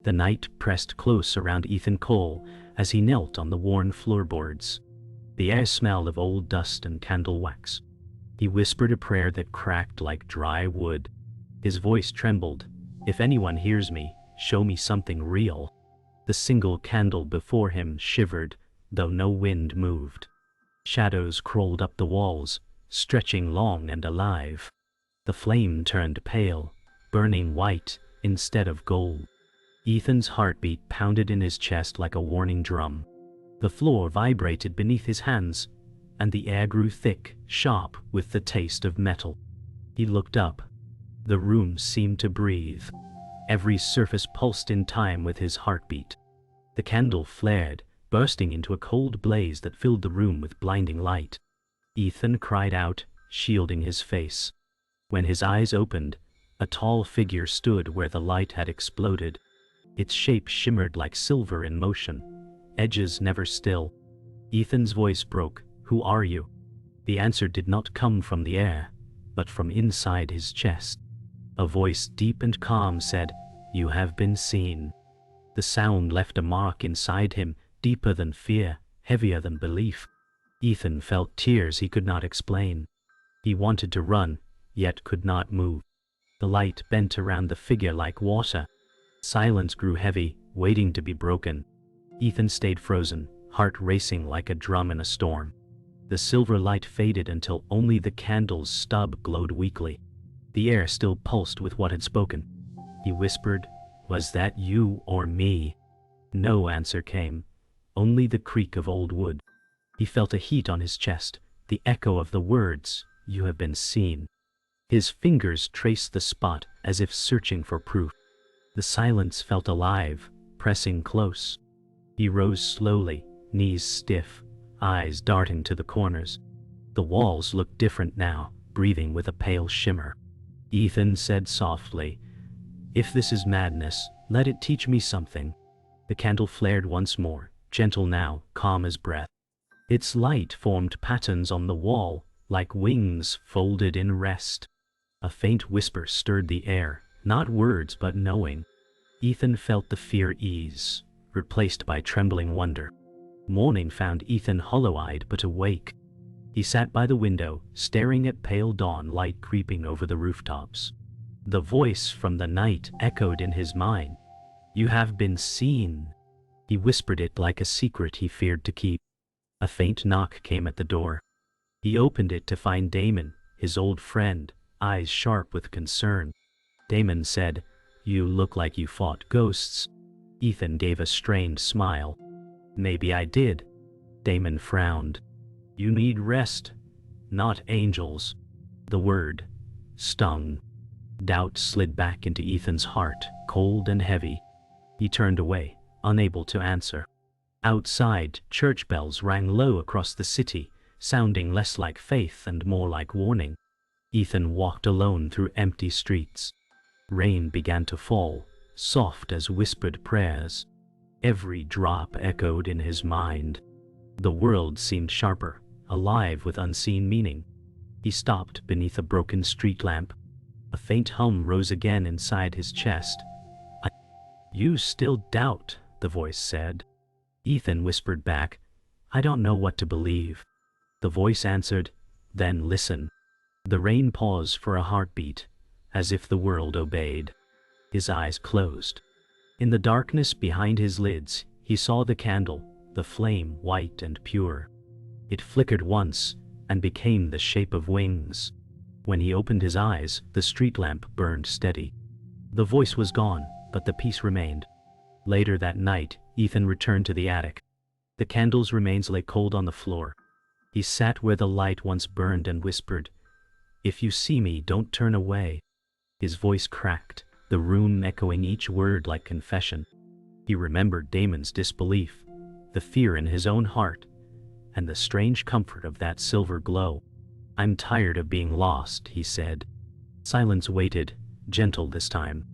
The night pressed close around Ethan Cole as he knelt on the worn floorboards. The air smelled of old dust and candle wax. He whispered a prayer that cracked like dry wood. His voice trembled. "If anyone hears me, show me something real." The single candle before him shivered, though no wind moved. Shadows crawled up the walls, stretching long and alive. The flame turned pale, burning white instead of gold. Ethan's heartbeat pounded in his chest like a warning drum. The floor vibrated beneath his hands, and the air grew thick, sharp with the taste of metal. He looked up. The room seemed to breathe. Every surface pulsed in time with his heartbeat. The candle flared, bursting into a cold blaze that filled the room with blinding light. Ethan cried out, shielding his face. When his eyes opened, a tall figure stood where the light had exploded. Its shape shimmered like silver in motion, edges never still. Ethan's voice broke. "Who are you?" The answer did not come from the air, but from inside his chest. A voice deep and calm said, "You have been seen." The sound left a mark inside him, deeper than fear, heavier than belief. Ethan felt tears he could not explain. He wanted to run, yet could not move. The light bent around the figure like water. Silence grew heavy, waiting to be broken. Ethan stayed frozen, heart racing like a drum in a storm. The silver light faded until only the candle's stub glowed weakly. The air still pulsed with what had spoken. He whispered, "Was that you or me?" No answer came, only the creak of old wood. He felt a heat on his chest, the echo of the words, "You have been seen." His fingers traced the spot as if searching for proof. The silence felt alive, pressing close. He rose slowly, knees stiff, eyes darting to the corners. The walls looked different now, breathing with a pale shimmer. Ethan said softly, "If this is madness, let it teach me something." The candle flared once more, gentle now, calm as breath. Its light formed patterns on the wall, like wings folded in rest. A faint whisper stirred the air, not words but knowing. Ethan felt the fear ease, replaced by trembling wonder. Morning found Ethan hollow-eyed but awake. He sat by the window, staring at pale dawn light creeping over the rooftops. The voice from the night echoed in his mind. "You have been seen." He whispered it like a secret he feared to keep. A faint knock came at the door. He opened it to find Damon, his old friend, eyes sharp with concern. Damon said, "You look like you fought ghosts." Ethan gave a strained smile. "Maybe I did." Damon frowned. "You need rest, not angels." The word stung. Doubt slid back into Ethan's heart, cold and heavy. He turned away, unable to answer. Outside, church bells rang low across the city, sounding less like faith and more like warning. Ethan walked alone through empty streets. Rain began to fall, soft as whispered prayers. Every drop echoed in his mind. The world seemed sharper, alive with unseen meaning. He stopped beneath a broken street lamp. A faint hum rose again inside his chest. "You still doubt," the voice said. Ethan whispered back, "I don't know what to believe." The voice answered, "Then listen." The rain paused for a heartbeat, as if the world obeyed. His eyes closed. In the darkness behind his lids, he saw the candle, the flame white and pure. It flickered once and became the shape of wings. When he opened his eyes, the street lamp burned steady. The voice was gone, but the peace remained. Later that night, Ethan returned to the attic. The candle's remains lay cold on the floor. He sat where the light once burned and whispered, "If you see me, don't turn away." His voice cracked, the room echoing each word like confession. He remembered Damon's disbelief, the fear in his own heart, and the strange comfort of that silver glow. "I'm tired of being lost," he said. Silence waited, gentle this time.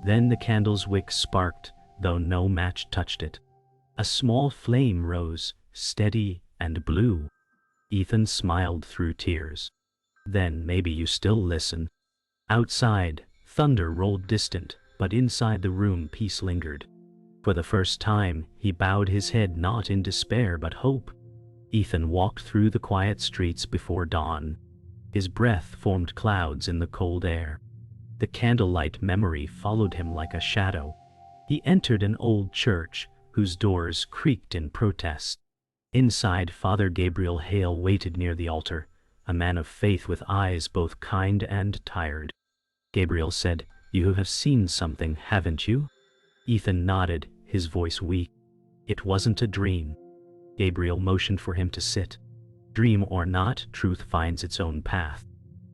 Then the candle's wick sparked, though no match touched it. A small flame rose, steady and blue. Ethan smiled through tears. "Then maybe you still listen." Outside, thunder rolled distant, but inside the room peace lingered. For the first time, he bowed his head not in despair but hope. Ethan walked through the quiet streets before dawn. His breath formed clouds in the cold air. The candlelight memory followed him like a shadow. He entered an old church, whose doors creaked in protest. Inside, Father Gabriel Hale waited near the altar, a man of faith with eyes both kind and tired. Gabriel said, "You have seen something, haven't you?" Ethan nodded, his voice weak. "It wasn't a dream." Gabriel motioned for him to sit. Dream or not, truth finds its own path.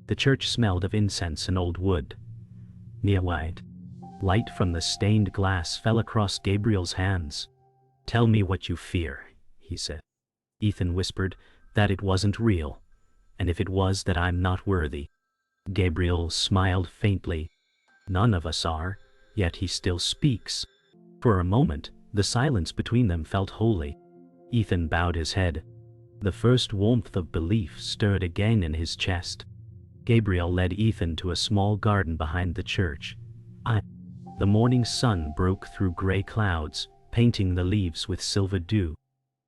The church smelled of incense and old wood. Neowite. Light from the stained glass fell across Gabriel's hands. "Tell me what you fear," he said. Ethan whispered, "That it wasn't real, and if it was, that I'm not worthy." Gabriel smiled faintly. "None of us are, yet he still speaks." For a moment, the silence between them felt holy. Ethan bowed his head. The first warmth of belief stirred again in his chest. Gabriel led Ethan to a small garden behind the church. The morning sun broke through gray clouds, painting the leaves with silver dew.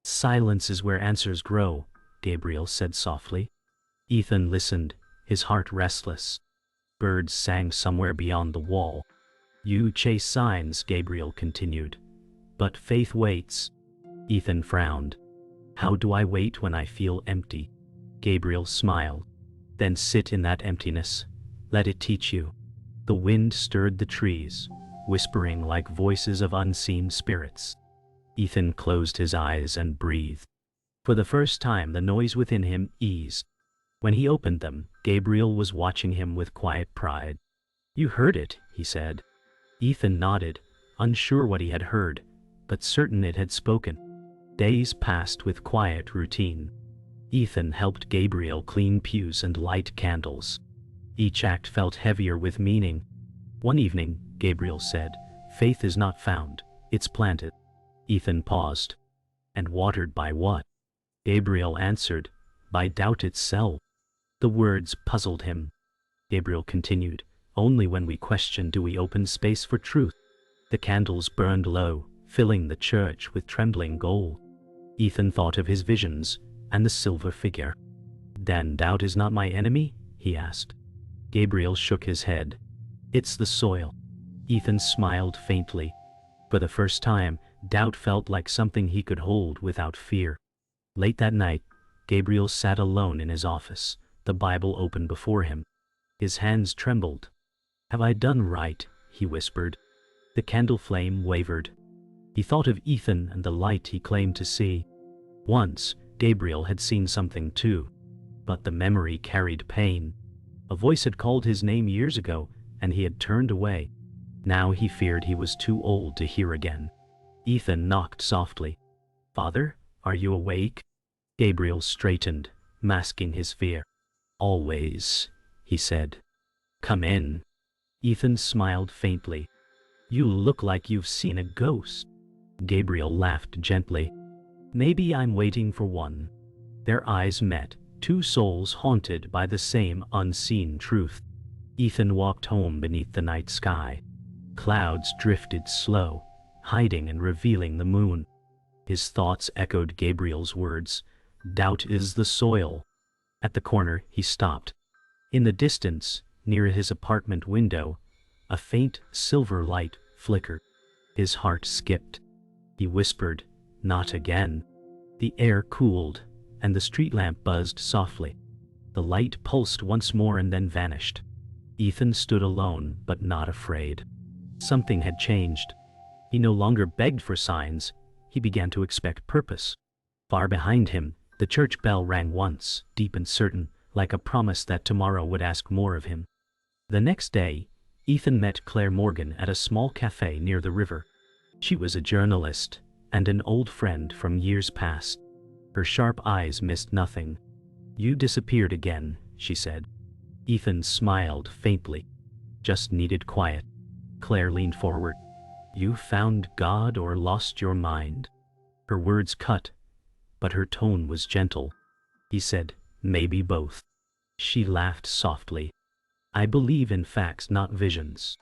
"Silence is where answers grow," Gabriel said softly. Ethan listened, his heart restless. Birds sang somewhere beyond the wall. "You chase signs," Gabriel continued. "But faith waits." Ethan frowned. "How do I wait when I feel empty?" Gabriel smiled. "Then sit in that emptiness. Let it teach you." The wind stirred the trees, whispering like voices of unseen spirits. Ethan closed his eyes and breathed. For the first time, the noise within him eased. When he opened them, Gabriel was watching him with quiet pride. "You heard it," he said. Ethan nodded, unsure what he had heard, but certain it had spoken. Days passed with quiet routine. Ethan helped Gabriel clean pews and light candles. Each act felt heavier with meaning. One evening, Gabriel said, "Faith is not found, it's planted." Ethan paused. "And watered by what?" Gabriel answered, "By doubt itself." The words puzzled him. Gabriel continued, "Only when we question do we open space for truth." The candles burned low, filling the church with trembling gold. Ethan thought of his visions and the silver figure. "Then doubt is not my enemy?" he asked. Gabriel shook his head. "It's the soil." Ethan smiled faintly. For the first time, doubt felt like something he could hold without fear. Late that night, Gabriel sat alone in his office, the Bible open before him. His hands trembled. "Have I done right?" he whispered. The candle flame wavered. He thought of Ethan and the light he claimed to see. Once, Gabriel had seen something too, but the memory carried pain. A voice had called his name years ago, and he had turned away. Now he feared he was too old to hear again. Ethan knocked softly. "Father, are you awake?" Gabriel straightened, masking his fear. "Always," he said. "Come in." Ethan smiled faintly. "You look like you've seen a ghost." Gabriel laughed gently. "Maybe I'm waiting for one." Their eyes met, two souls haunted by the same unseen truth. Ethan walked home beneath the night sky. Clouds drifted slow, hiding and revealing the moon. His thoughts echoed Gabriel's words, "Doubt is the soil." At the corner, he stopped. In the distance, near his apartment window, a faint silver light flickered. His heart skipped. He whispered, "Not again." The air cooled, and the street lamp buzzed softly. The light pulsed once more and then vanished. Ethan stood alone, but not afraid. Something had changed. He no longer begged for signs, he began to expect purpose. Far behind him, the church bell rang once, deep and certain, like a promise that tomorrow would ask more of him. The next day, Ethan met Claire Morgan at a small cafe near the river. She was a journalist, and an old friend from years past. Her sharp eyes missed nothing. "You disappeared again," she said. Ethan smiled faintly. "Just needed quiet." Claire leaned forward. "You found God or lost your mind?" Her words cut, but her tone was gentle. He said, "Maybe both." She laughed softly. "I believe in facts, not visions."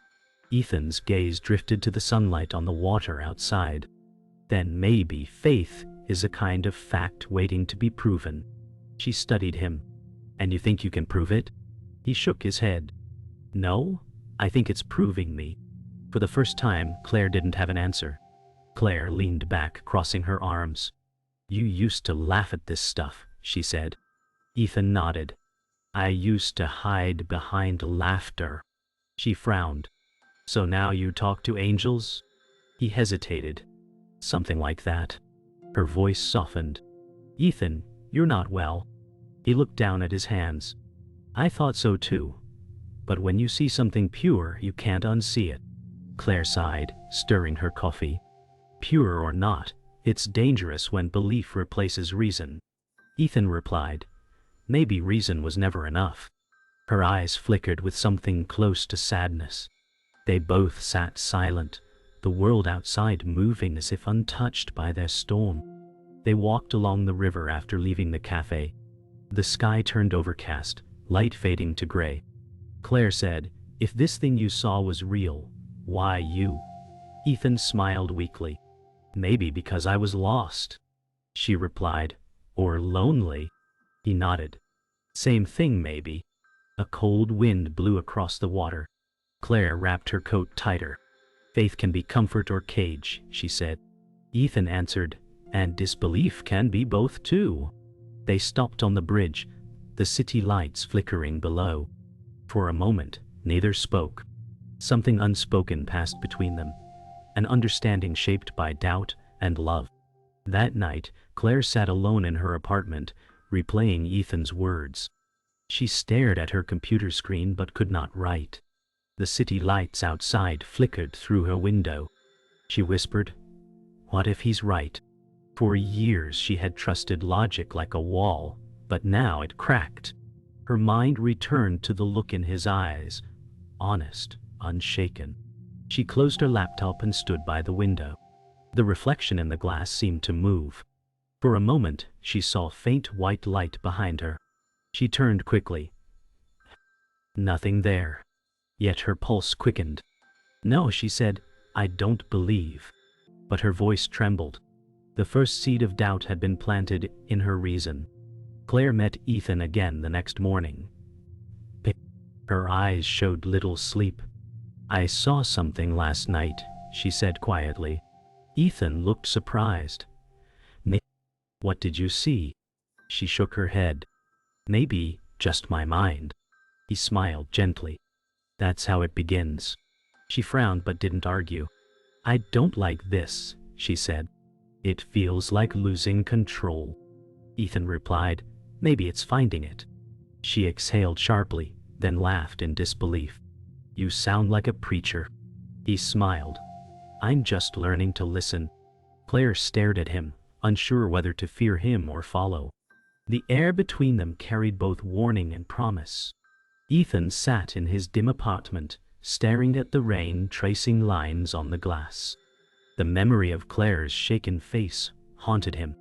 Ethan's gaze drifted to the sunlight on the water outside. Then maybe faith is a kind of fact waiting to be proven. She studied him. And you think you can prove it? He shook his head. No, I think it's proving me. For the first time, Claire didn't have an answer. Claire leaned back, crossing her arms. You used to laugh at this stuff, she said. Ethan nodded. I used to hide behind laughter. She frowned. So now you talk to angels? He hesitated. Something like that. Her voice softened. Ethan, you're not well. He looked down at his hands. I thought so too. But when you see something pure, you can't unsee it. Claire sighed, stirring her coffee. Pure or not, it's dangerous when belief replaces reason. Ethan replied. Maybe reason was never enough. Her eyes flickered with something close to sadness. They both sat silent, the world outside moving as if untouched by their storm. They walked along the river after leaving the cafe. The sky turned overcast, light fading to gray. Claire said, if this thing you saw was real, why you? Ethan smiled weakly. Maybe because I was lost. She replied, or lonely. He nodded. Same thing maybe. A cold wind blew across the water. Claire wrapped her coat tighter. Faith can be comfort or cage, she said. Ethan answered, and disbelief can be both too. They stopped on the bridge, the city lights flickering below. For a moment, neither spoke. Something unspoken passed between them, an understanding shaped by doubt and love. That night, Claire sat alone in her apartment, replaying Ethan's words. She stared at her computer screen but could not write. The city lights outside flickered through her window. She whispered, what if he's right? For years she had trusted logic like a wall, but now it cracked. Her mind returned to the look in his eyes, honest, unshaken. She closed her laptop and stood by the window. The reflection in the glass seemed to move. For a moment, she saw faint white light behind her. She turned quickly. Nothing there. Yet her pulse quickened. No, she said, I don't believe. But her voice trembled. The first seed of doubt had been planted in her reason. Claire met Ethan again the next morning. Her eyes showed little sleep. I saw something last night, she said quietly. Ethan looked surprised. What did you see? She shook her head. Maybe just my mind. He smiled gently. That's how it begins. She frowned but didn't argue. I don't like this, she said. It feels like losing control. Ethan replied, maybe it's finding it. She exhaled sharply, then laughed in disbelief. You sound like a preacher. He smiled. I'm just learning to listen. Claire stared at him, unsure whether to fear him or follow. The air between them carried both warning and promise. Ethan sat in his dim apartment, staring at the rain tracing lines on the glass. The memory of Claire's shaken face haunted him.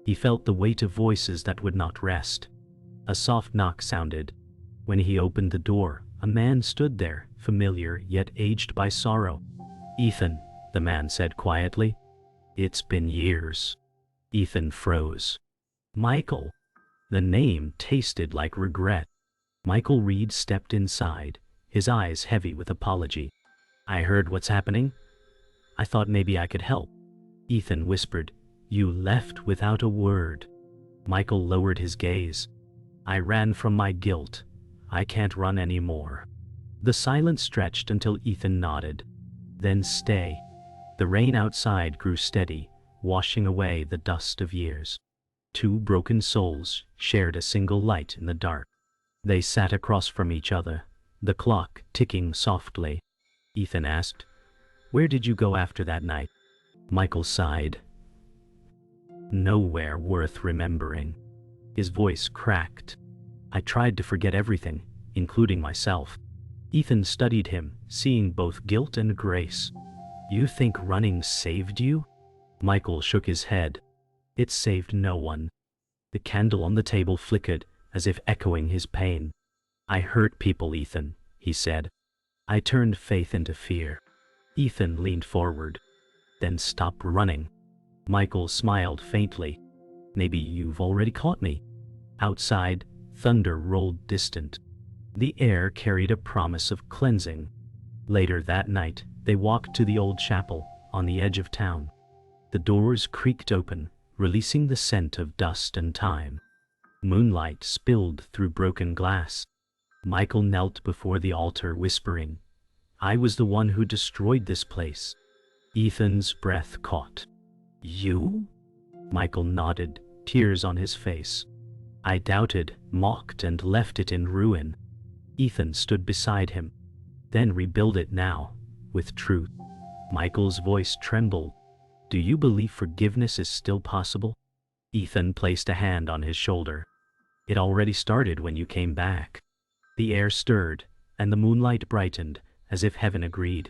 He felt the weight of voices that would not rest. A soft knock sounded. When he opened the door, a man stood there, familiar yet aged by sorrow. Ethan, the man said quietly. It's been years. Ethan froze. Michael. The name tasted like regret. Michael Reed stepped inside, his eyes heavy with apology. I heard what's happening. I thought maybe I could help. Ethan whispered, you left without a word. Michael lowered his gaze. I ran from my guilt. I can't run anymore. The silence stretched until Ethan nodded. Then stay. The rain outside grew steady, washing away the dust of years. Two broken souls shared a single light in the dark. They sat across from each other, the clock ticking softly. Ethan asked, where did you go after that night? Michael sighed. Nowhere worth remembering. His voice cracked. I tried to forget everything, including myself. Ethan studied him, seeing both guilt and grace. You think running saved you? Michael shook his head. It saved no one. The candle on the table flickered, as if echoing his pain. I hurt people, Ethan, he said. I turned faith into fear. Ethan leaned forward. Then stop running. Michael smiled faintly. Maybe you've already caught me. Outside, thunder rolled distant. The air carried a promise of cleansing. Later that night, they walked to the old chapel on the edge of town. The doors creaked open, releasing the scent of dust and time. Moonlight spilled through broken glass. Michael knelt before the altar, whispering, "I was the one who destroyed this place." Ethan's breath caught. "You?" Michael nodded, tears on his face. "I doubted, mocked, and left it in ruin." Ethan stood beside him. "Then rebuild it now, with truth." Michael's voice trembled. "Do you believe forgiveness is still possible?" Ethan placed a hand on his shoulder. "It already started when you came back." The air stirred, and the moonlight brightened, as if heaven agreed.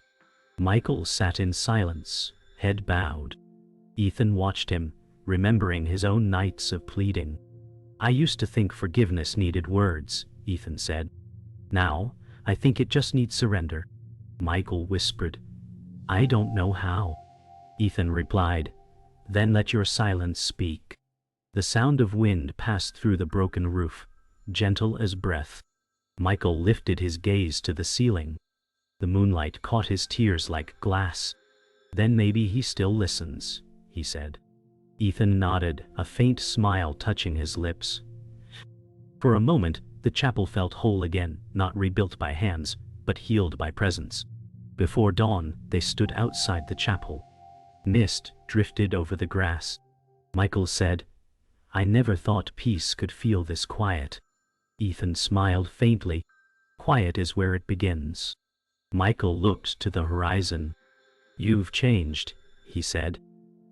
Michael sat in silence, head bowed. Ethan watched him, remembering his own nights of pleading. "I used to think forgiveness needed words," Ethan said. "Now, I think it just needs surrender." Michael whispered, "I don't know how." Ethan replied, "Then let your silence speak." The sound of wind passed through the broken roof, gentle as breath. Michael lifted his gaze to the ceiling. The moonlight caught his tears like glass. "Then maybe he still listens," he said. Ethan nodded, a faint smile touching his lips. For a moment, the chapel felt whole again, not rebuilt by hands, but healed by presence. Before dawn, they stood outside the chapel. Mist drifted over the grass. Michael said, "I never thought peace could feel this quiet." Ethan smiled faintly. "Quiet is where it begins." Michael looked to the horizon. "You've changed," he said.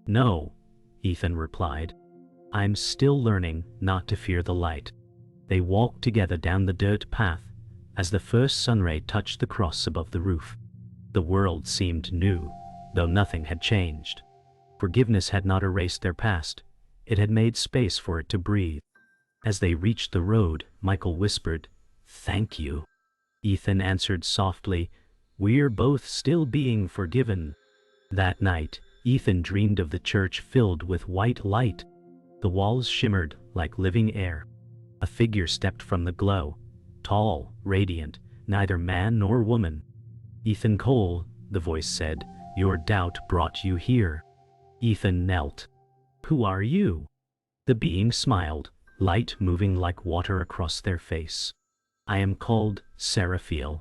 "No," Ethan replied. "I'm still learning not to fear the light." They walked together down the dirt path as the first sunray touched the cross above the roof. The world seemed new, though nothing had changed. Forgiveness had not erased their past. It had made space for it to breathe. As they reached the road, Michael whispered, "Thank you." Ethan answered softly, "We're both still being forgiven." That night, Ethan dreamed of the church filled with white light. The walls shimmered like living air. A figure stepped from the glow, tall, radiant, neither man nor woman. "Ethan Cole," the voice said, "your doubt brought you here." Ethan knelt. "Who are you?" The being smiled, light moving like water across their face. "I am called Seraphiel."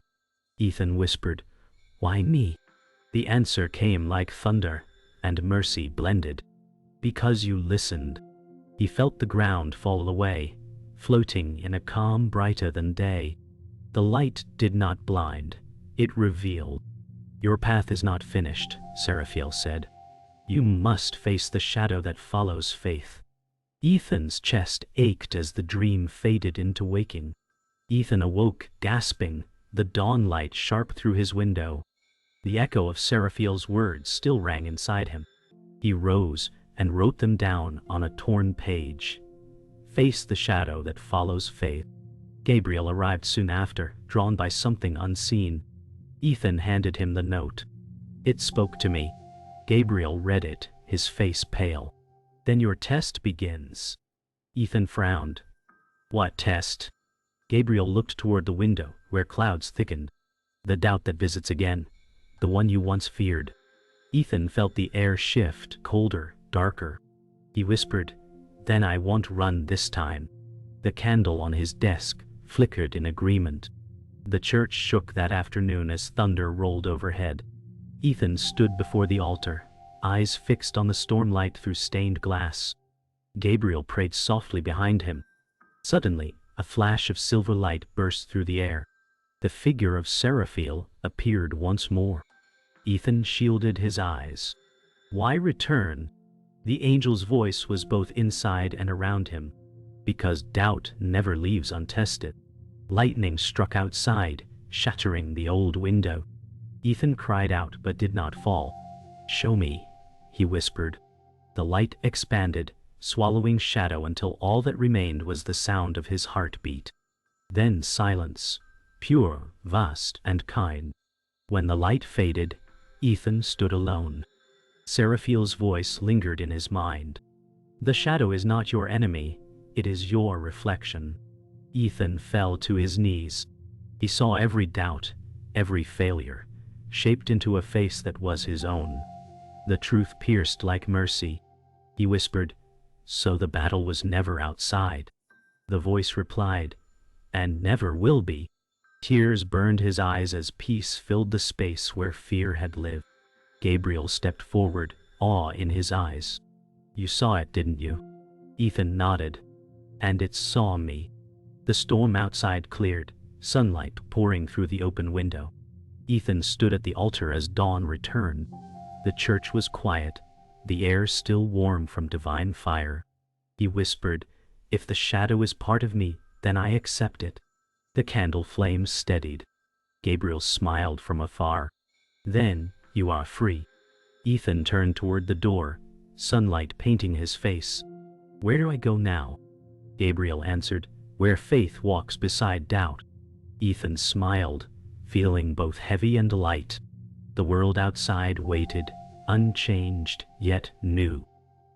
Ethan whispered, "Why me?" The answer came like thunder, and mercy blended. "Because you listened." He felt the ground fall away, floating in a calm brighter than day. The light did not blind, it revealed. "Your path is not finished," Seraphiel said. "You must face the shadow that follows faith." Ethan's chest ached as the dream faded into waking. Ethan awoke, gasping, the dawn light sharp through his window. The echo of Seraphiel's words still rang inside him. He rose and wrote them down on a torn page. "Face the shadow that follows faith." Gabriel arrived soon after, drawn by something unseen. Ethan handed him the note. "It spoke to me." Gabriel read it, his face pale. "Then your test begins." Ethan frowned. "What test?" Gabriel looked toward the window, where clouds thickened. "The doubt that visits again, the one you once feared." Ethan felt the air shift, colder, darker. He whispered, "Then I won't run this time." The candle on his desk flickered in agreement. The church shook that afternoon as thunder rolled overhead. Ethan stood before the altar, eyes fixed on the stormlight through stained glass. Gabriel prayed softly behind him. Suddenly, a flash of silver light burst through the air. The figure of Seraphiel appeared once more. Ethan shielded his eyes. "Why return?" The angel's voice was both inside and around him. "Because doubt never leaves untested." Lightning struck outside, shattering the old window. Ethan cried out but did not fall. "Show me," he whispered. The light expanded, swallowing shadow until all that remained was the sound of his heartbeat. Then silence, pure, vast, and kind. When the light faded, Ethan stood alone. Seraphiel's voice lingered in his mind. The shadow is not your enemy, it is your reflection. Ethan fell to his knees. He saw every doubt, every failure, shaped into a face that was his own. The truth pierced like mercy. He whispered, "So the battle was never outside." The voice replied, "And never will be." Tears burned his eyes as peace filled the space where fear had lived. Gabriel stepped forward, awe in his eyes. "You saw it, didn't you?" Ethan nodded. "And it saw me." The storm outside cleared, sunlight pouring through the open window. Ethan stood at the altar as dawn returned. The church was quiet, the air still warm from divine fire. He whispered, "If the shadow is part of me, then I accept it." The candle flames steadied. Gabriel smiled from afar. "Then you are free." Ethan turned toward the door, sunlight painting his face. "Where do I go now?" Gabriel answered, "Where faith walks beside doubt." Ethan smiled, feeling both heavy and light. The world outside waited, unchanged yet new.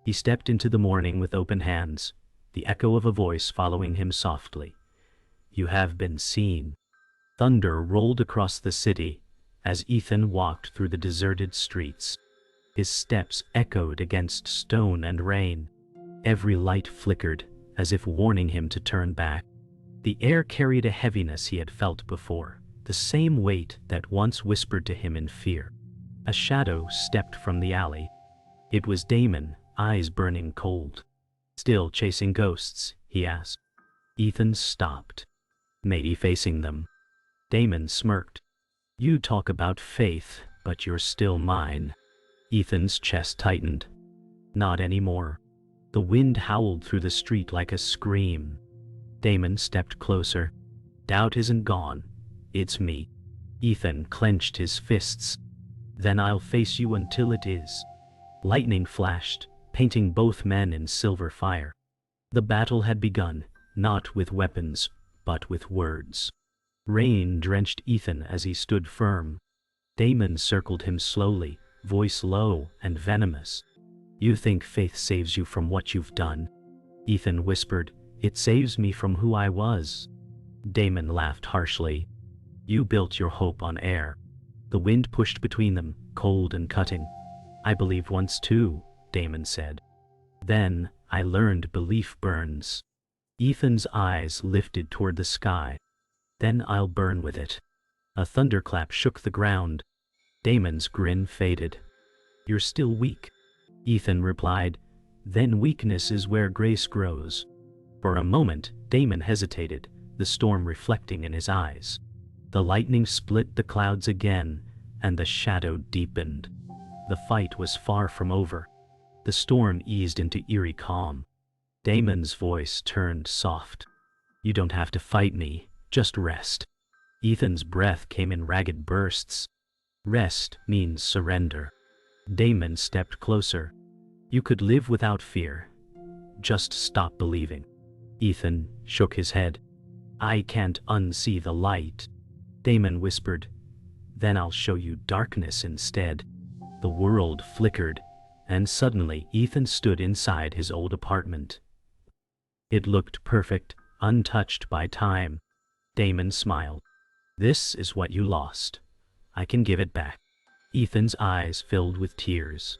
He stepped into the morning with open hands, the echo of a voice following him softly. "You have been seen." Thunder rolled across the city as Ethan walked through the deserted streets. His steps echoed against stone and rain. Every light flickered, as if warning him to turn back. The air carried a heaviness he had felt before, the same weight that once whispered to him in fear. A shadow stepped from the alley. It was Damon, eyes burning cold. "Still chasing ghosts?" he asked. Ethan stopped, maybe facing them. Damon smirked. "You talk about faith, but you're still mine." Ethan's chest tightened. "Not anymore." The wind howled through the street like a scream. Damon stepped closer. "Doubt isn't gone. It's me." Ethan clenched his fists. "Then I'll face you until it is." Lightning flashed, painting both men in silver fire. The battle had begun, not with weapons, but with words. Rain drenched Ethan as he stood firm. Damon circled him slowly, voice low and venomous. "You think faith saves you from what you've done?" Ethan whispered, "It saves me from who I was." Damon laughed harshly. "You built your hope on air." The wind pushed between them, cold and cutting. "I believed once too," Damon said. "Then I learned belief burns." Ethan's eyes lifted toward the sky. "Then I'll burn with it." A thunderclap shook the ground. Damon's grin faded. "You're still weak." Ethan replied, "Then weakness is where grace grows." For a moment, Damon hesitated, the storm reflecting in his eyes. The lightning split the clouds again, and the shadow deepened. The fight was far from over. The storm eased into eerie calm. Damon's voice turned soft. "You don't have to fight me, just rest." Ethan's breath came in ragged bursts. "Rest means surrender." Damon stepped closer. "You could live without fear. Just stop believing." Ethan shook his head. "I can't unsee the light." Damon whispered, "Then I'll show you darkness instead." The world flickered, and suddenly Ethan stood inside his old apartment. It looked perfect, untouched by time. Damon smiled. "This is what you lost. I can give it back." Ethan's eyes filled with tears.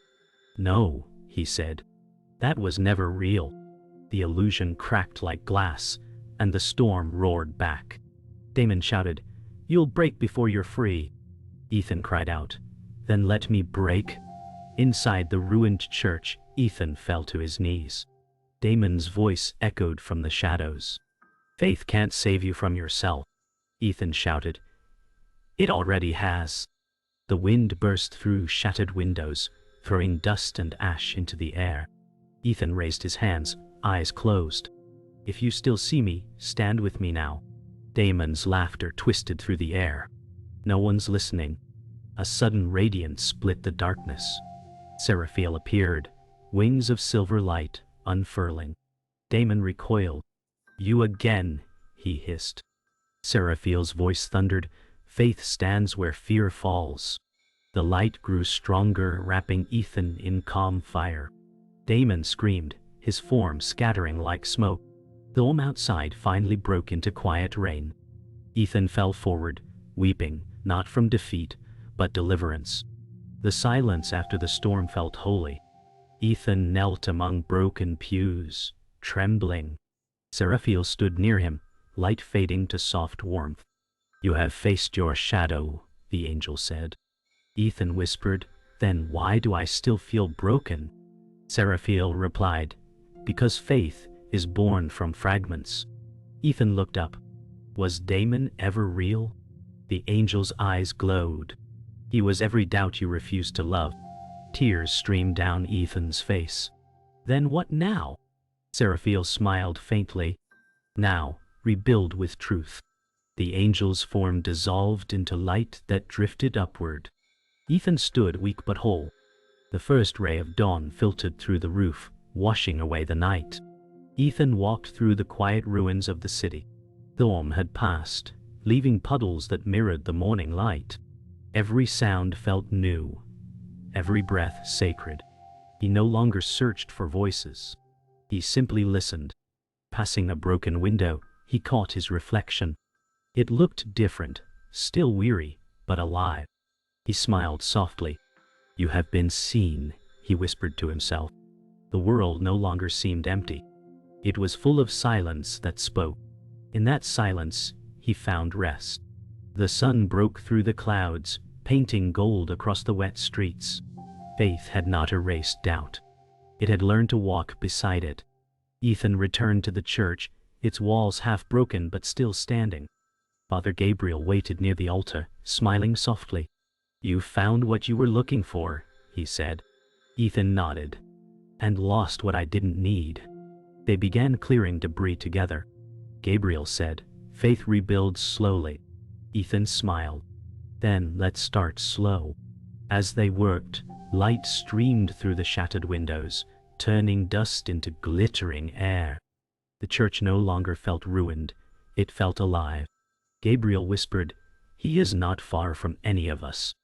"No," he said. "That was never real." The illusion cracked like glass, and the storm roared back. Damon shouted, "You'll break before you're free." Ethan cried out, "Then let me break." Inside the ruined church, Ethan fell to his knees. Damon's voice echoed from the shadows. "Faith can't save you from yourself." Ethan shouted, "It already has." The wind burst through shattered windows, throwing dust and ash into the air. Ethan raised his hands, eyes closed. "If you still see me, stand with me now." Damon's laughter twisted through the air. "No one's listening." A sudden radiance split the darkness. Seraphiel appeared, wings of silver light unfurling. Damon recoiled. "You again," he hissed. Seraphiel's voice thundered, Faith stands where fear falls. The light grew stronger, wrapping Ethan in calm fire. Damon screamed, his form scattering like smoke. The storm outside finally broke into quiet rain. Ethan fell forward, weeping, not from defeat, but deliverance. The silence after the storm felt holy. Ethan knelt among broken pews, trembling. Seraphiel stood near him, light fading to soft warmth. "You have faced your shadow," the angel said. Ethan whispered, "Then why do I still feel broken?" Seraphiel replied, "Because faith is born from fragments." Ethan looked up. Was Damon ever real? The angel's eyes glowed. He was every doubt you refused to love. Tears streamed down Ethan's face. "Then what now?" Seraphiel smiled faintly. "Now, rebuild with truth." The angel's form dissolved into light that drifted upward. Ethan stood weak but whole. The first ray of dawn filtered through the roof, washing away the night. Ethan walked through the quiet ruins of the city. The storm had passed, leaving puddles that mirrored the morning light. Every sound felt new, every breath sacred. He no longer searched for voices. He simply listened. Passing a broken window, he caught his reflection. It looked different, still weary, but alive. He smiled softly. "You have been seen," he whispered to himself. The world no longer seemed empty. It was full of silence that spoke. In that silence, he found rest. The sun broke through the clouds, painting gold across the wet streets. Faith had not erased doubt. It had learned to walk beside it. Ethan returned to the church, its walls half broken but still standing. Father Gabriel waited near the altar, smiling softly. "You found what you were looking for," he said. Ethan nodded. "And lost what I didn't need." They began clearing debris together. Gabriel said, "Faith rebuilds slowly." Ethan smiled. "Then let's start slow." As they worked, light streamed through the shattered windows, turning dust into glittering air. The church no longer felt ruined, it felt alive. Gabriel whispered, "He is not far from any of us."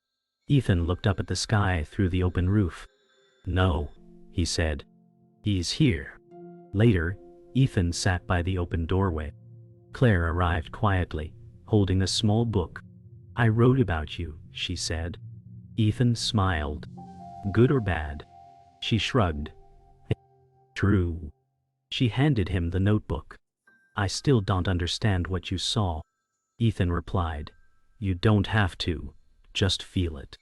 Ethan looked up at the sky through the open roof. "No," he said. "He's here." Later, Ethan sat by the open doorway. Claire arrived quietly, holding a small book. "I wrote about you," she said. Ethan smiled. "Good or bad?" She shrugged. "True." She handed him the notebook. "I still don't understand what you saw." Ethan replied, "You don't have to, just feel it."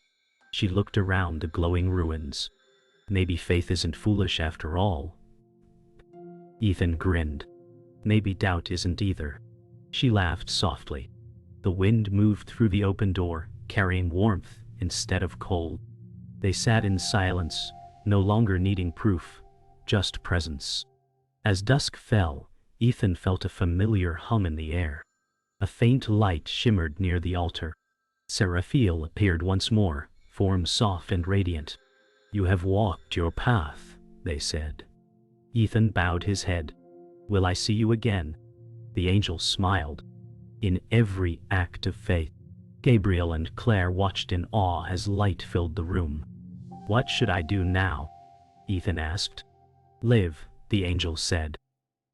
She looked around the glowing ruins. "Maybe faith isn't foolish after all." Ethan grinned. "Maybe doubt isn't either." She laughed softly. The wind moved through the open door, carrying warmth instead of cold. They sat in silence, no longer needing proof, just presence. As dusk fell, Ethan felt a familiar hum in the air. A faint light shimmered near the altar. Seraphiel appeared once more, form soft and radiant. "You have walked your path," they said. Ethan bowed his head. "Will I see you again?" The angel smiled. "In every act of faith." Gabriel and Claire watched in awe as light filled the room. "What should I do now?" Ethan asked. "Live," the angel said.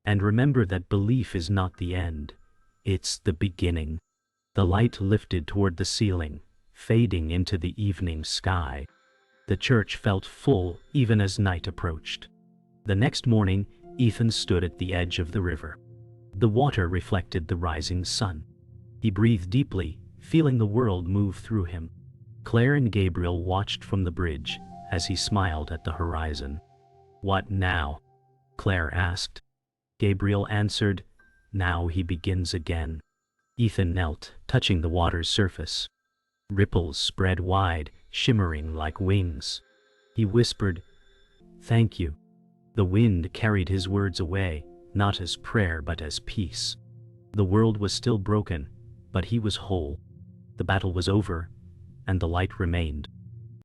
"And remember that belief is not the end. It's the beginning." The light lifted toward the ceiling, fading into the evening sky. The church felt full even as night approached. The next morning, Ethan stood at the edge of the river. The water reflected the rising sun. He breathed deeply, feeling the world move through him. Claire and Gabriel watched from the bridge as he smiled at the horizon. "What now?" Claire asked. Gabriel answered, "Now he begins again." Ethan knelt, touching the water's surface. Ripples spread wide, shimmering like wings. He whispered, "Thank you." The wind carried his words away, not as prayer but as peace. The world was still broken, but he was whole. The battle was over, and the light remained.